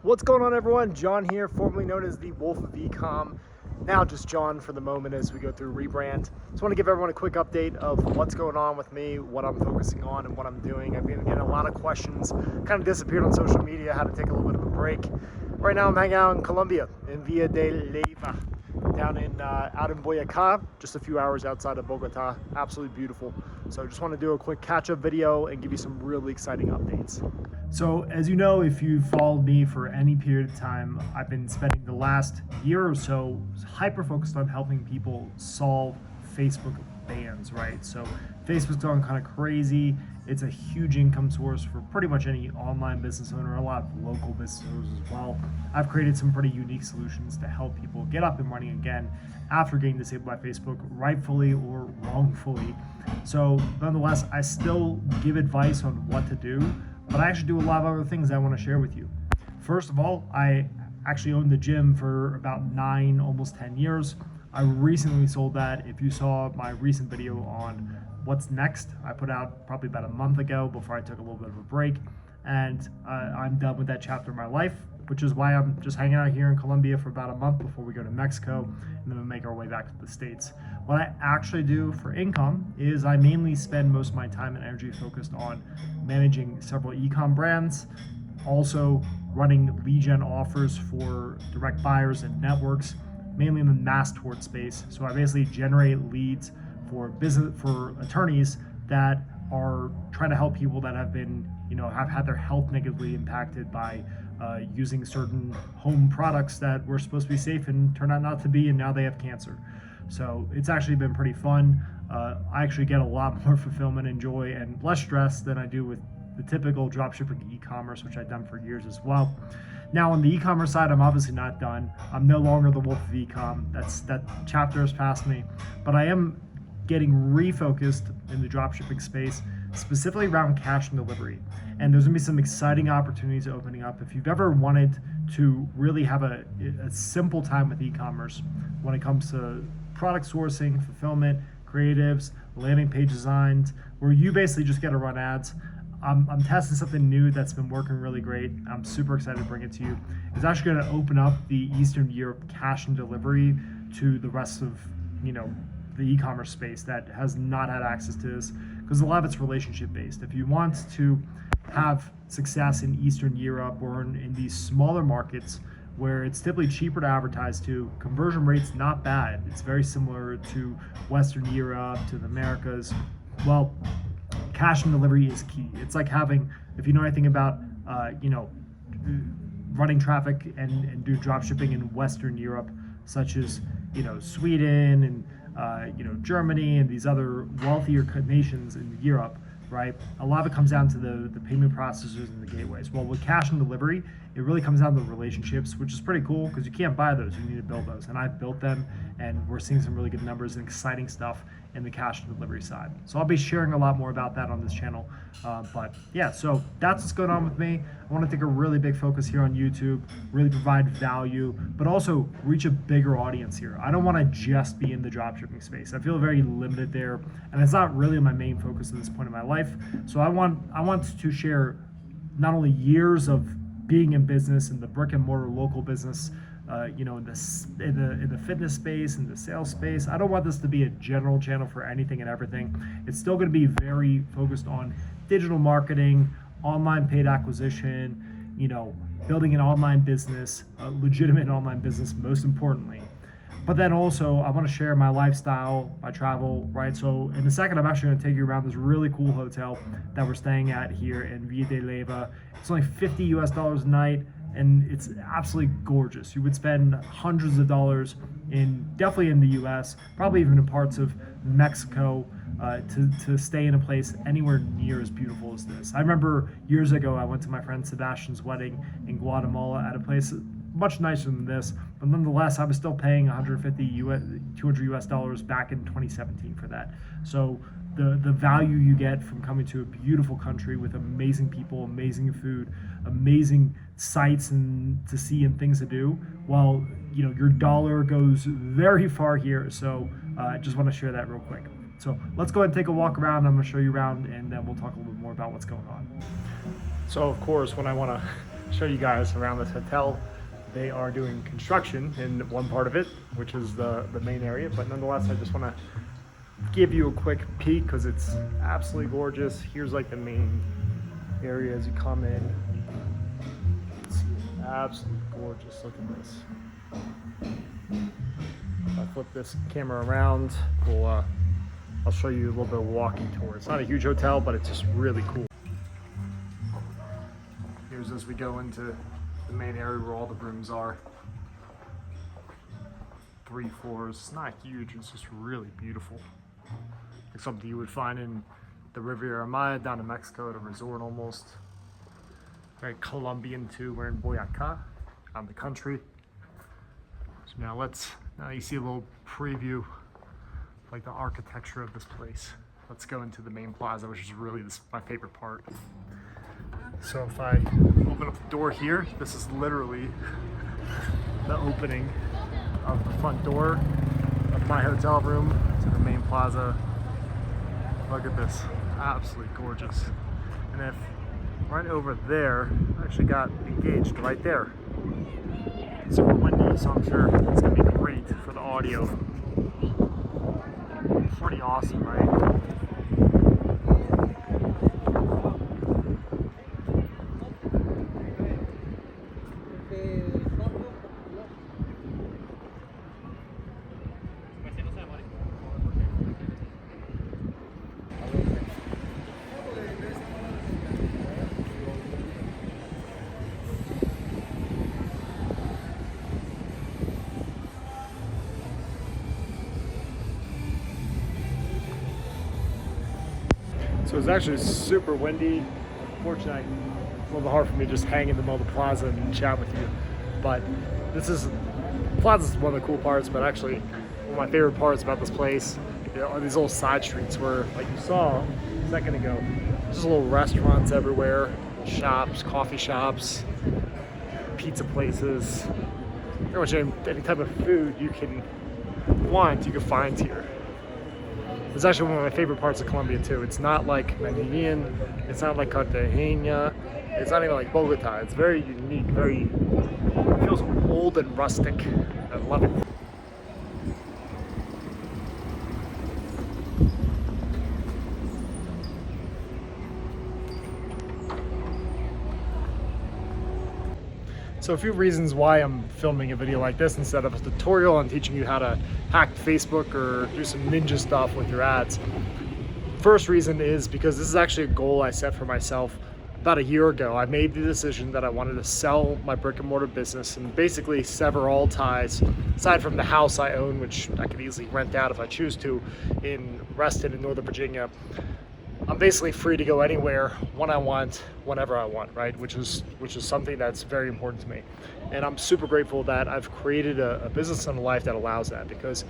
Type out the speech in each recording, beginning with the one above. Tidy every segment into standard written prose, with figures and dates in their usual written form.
What's going on, everyone? John here, formerly known as the Wolf of Ecom. Now just John for the moment as we go through rebrand. Just want to give everyone a quick update of what's going on with me, what I'm focusing on, and what I'm doing. I've been getting a lot of questions, kind of disappeared on social media, had to take a little bit of a break. Right now I'm hanging out in Colombia, in Villa de Leyva, down in out in Boyacá, just a few hours outside of Bogota. Absolutely beautiful. So I just want to do a quick catch-up video and give you some really exciting updates. So as you know, if you've followed me for any period of time, I've been spending the last year or so hyper-focused on helping people solve Facebook bans, right? So Facebook's gone kind of crazy. It's a huge income source for pretty much any online business owner, a lot of local business owners as well. I've created some pretty unique solutions to help people get up and running again after getting disabled by Facebook, rightfully or wrongfully. So nonetheless, I still give advice on what to do, but I actually do a lot of other things I want to share with you. First of all, I actually owned the gym for about 9, almost 10 years. I recently sold that. If you saw my recent video on what's next, I put out probably about a month ago before I took a little bit of a break, and I'm done with that chapter of my life, which is why I'm just hanging out here in Colombia for about a month before we go to Mexico, and then we make our way back to the States. What I actually do for income is I mainly spend most of my time and energy focused on managing several e-com brands, also running lead gen offers for direct buyers and networks, mainly in the mass tort space. So I basically generate leads for attorneys that are trying to help people that have been, have had their health negatively impacted by using certain home products that were supposed to be safe and turned out not to be, and now they have cancer. So it's actually been pretty fun. I actually get a lot more fulfillment and joy and less stress than I do with the typical dropshipping e-commerce, which I've done for years as well. Now on the e-commerce side, I'm obviously not done. I'm no longer the Wolf of Ecom. That chapter has passed me, but I am getting refocused in the dropshipping space, specifically around cash and delivery. And there's gonna be some exciting opportunities opening up. If you've ever wanted to really have a simple time with e-commerce when it comes to product sourcing, fulfillment, creatives, landing page designs, where you basically just get to run ads, I'm testing something new that's been working really great. I'm super excited to bring it to you. It's actually going to open up the Eastern Europe cash and delivery to the rest of, the e-commerce space that has not had access to this, because a lot of it's relationship based. If you want to have success in Eastern Europe or in these smaller markets where it's typically cheaper to advertise to, conversion rate's not bad. It's very similar to Western Europe, to the Americas. Well, cash and delivery is key. It's like having, if you know anything about, running traffic and do drop shipping in Western Europe, such as, Sweden and, Germany and these other wealthier nations in Europe, right? A lot of it comes down to the payment processors and the gateways. Well, with cash and delivery, it really comes down to relationships, which is pretty cool because you can't buy those, you need to build those. And I've built them, and we're seeing some really good numbers and exciting stuff in the cash and delivery side. So I'll be sharing a lot more about that on this channel. But yeah, so that's what's going on with me. I want to take a really big focus here on YouTube, really provide value, but also reach a bigger audience here. I don't want to just be in the dropshipping space. I feel very limited there, and it's not really my main focus at this point in my life. So I want to share not only years of being in business, in the brick and mortar local business, in the fitness space, in the sales space. I don't want this to be a general channel for anything and everything. It's still going to be very focused on digital marketing, online paid acquisition, building an online business, a legitimate online business, most importantly. But then also, I want to share my lifestyle, my travel, right? So in a second, I'm actually going to take you around this really cool hotel that we're staying at here in Villa de Leyva. It's only $50 US a night, and it's absolutely gorgeous. You would spend hundreds of dollars definitely in the US, probably even in parts of Mexico, to stay in a place anywhere near as beautiful as this. I remember years ago, I went to my friend Sebastian's wedding in Guatemala at a place much nicer than this, but nonetheless, I was still paying 200 US dollars back in 2017 for that. So the value you get from coming to a beautiful country with amazing people, amazing food, amazing sights and to see and things to do, well, your dollar goes very far here. So I just want to share that real quick. So let's go ahead and take a walk around. I'm going to show you around, and then we'll talk a little bit more about what's going on. So of course, when I want to show you guys around this hotel. They are doing construction in one part of it, which is the main area, but nonetheless, I just want to give you a quick peek because it's absolutely gorgeous. Here's like the main area as you come in. It's absolutely gorgeous. Look at this. If I flip this camera around, I'll show you a little bit of walking tour. It's not a huge hotel, but it's just really cool. Here's as we go into the main area where all the rooms are. 3 floors. It's not huge, it's just really beautiful. Like something you would find in the Riviera Maya down in Mexico at a resort almost. Very Colombian too. We're in Boyacá, out in the country. So now you see a little preview of like the architecture of this place. Let's go into the main plaza, which is really my favorite part. So if I open up the door here, this is literally the opening of the front door of my hotel room to the main plaza. Look at this, absolutely gorgeous. And if right over there, I actually got engaged right there. Super windy, so I'm sure it's gonna be great for the audio. Pretty awesome, right? So it's actually super windy. Fortunately, it's a little bit hard for me to just hang in the middle of the plaza and chat with you. But plaza is one of the cool parts, but actually one of my favorite parts about this place are these little side streets where, like you saw a second ago, there's just little restaurants everywhere, shops, coffee shops, pizza places, pretty much any type of food you can find here. It's actually one of my favorite parts of Colombia too. It's not like Medellin, it's not like Cartagena, it's not even like Bogota. It's very unique, it feels old and rustic. I love it. So a few reasons why I'm filming a video like this instead of a tutorial on teaching you how to hack Facebook or do some ninja stuff with your ads. First reason is because this is actually a goal I set for myself about a year ago. I made the decision that I wanted to sell my brick and mortar business and basically sever all ties, aside from the house I own, which I could easily rent out if I choose to, in Reston in Northern Virginia. I'm basically free to go anywhere, when I want, whenever I want, right? Which is something that's very important to me. And I'm super grateful that I've created a business and a life that allows that, because,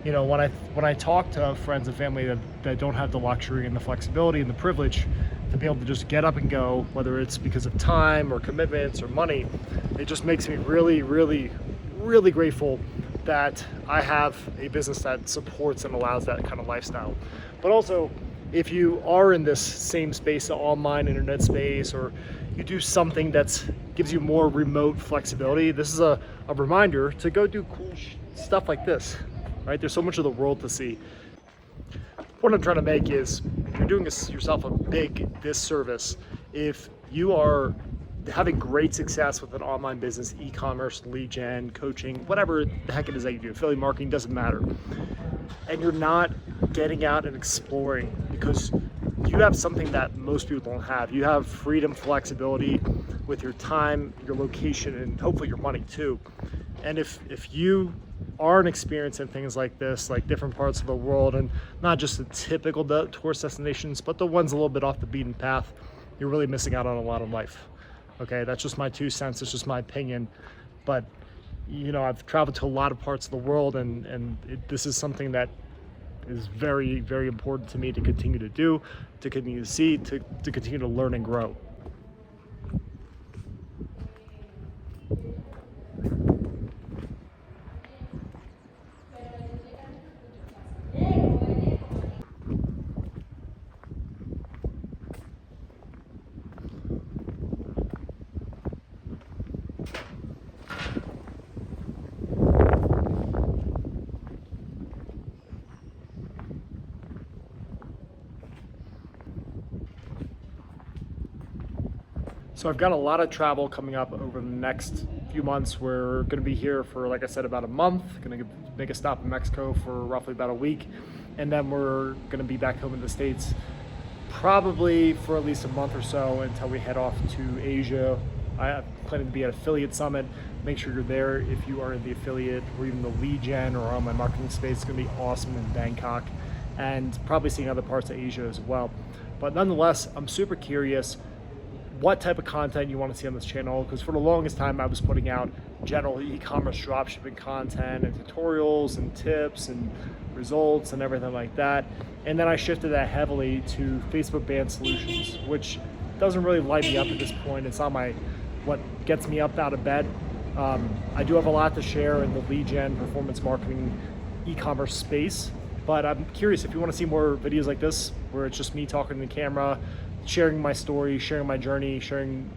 you know, when I talk to friends and family that don't have the luxury and the flexibility and the privilege to be able to just get up and go, whether it's because of time or commitments or money, it just makes me really, really, really grateful that I have a business that supports and allows that kind of lifestyle. But also, if you are in this same space, the online internet space, or you do something that gives you more remote flexibility, this is a reminder to go do cool stuff like this, right? There's so much of the world to see. What I'm trying to make is, you're doing yourself a big disservice if you are having great success with an online business, e-commerce, lead gen, coaching, whatever the heck it is that you do, affiliate marketing, doesn't matter, and you're not getting out and exploring, because you have something that most people don't have. You have freedom, flexibility with your time, your location, and hopefully your money too. And if you aren't experiencing things like this, like different parts of the world, and not just the typical tourist destinations, but the ones a little bit off the beaten path, you're really missing out on a lot of life. Okay, that's just my 2 cents, it's just my opinion. But, you know, I've traveled to a lot of parts of the world, and this is something that is very, very important to me to continue to do, to continue to see, to continue to learn and grow. So I've got a lot of travel coming up over the next few months. We're going to be here for, like I said, about a month. Going to make a stop in Mexico for roughly about a week, and then we're going to be back home in the States probably for at least a month or so until we head off to Asia. I plan to be at Affiliate Summit. Make sure you're there if you are in the affiliate or even the lead gen or on my marketing space. It's going to be awesome in Bangkok, and probably seeing other parts of Asia as well. But nonetheless, I'm super curious what type of content you want to see on this channel, because for the longest time I was putting out general e-commerce dropshipping content and tutorials and tips and results and everything like that. And then I shifted that heavily to Facebook banned solutions, which doesn't really light me up at this point. It's not what gets me up out of bed. I do have a lot to share in the lead gen performance marketing e-commerce space, but I'm curious if you want to see more videos like this where it's just me talking to the camera, sharing my story, sharing my journey, sharing,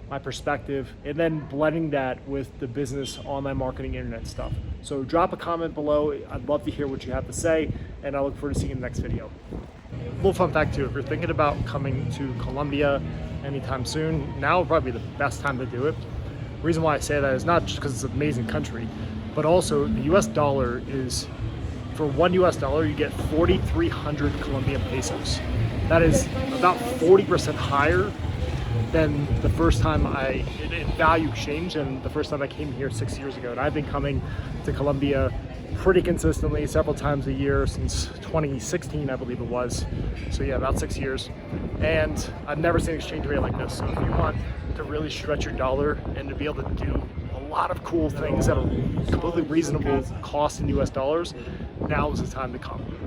my perspective, and then blending that with the business, online marketing, internet stuff. So drop a comment below. I'd love to hear what you have to say, and I look forward to seeing you in the next video. A little fun fact too, if you're thinking about coming to Colombia anytime soon, now would probably be the best time to do it. The reason why I say that is not just because it's an amazing country, but also the US dollar is, for $1 US, you get 4,300 Colombian pesos. That is about 40% higher than the first time in value exchange and the first time I came here 6 years ago. And I've been coming to Colombia pretty consistently several times a year since 2016, I believe it was. So yeah, about 6 years. And I've never seen an exchange rate like this. So if you want to really stretch your dollar and to be able to do a lot of cool things at a completely reasonable cost in US dollars, now is the time to come.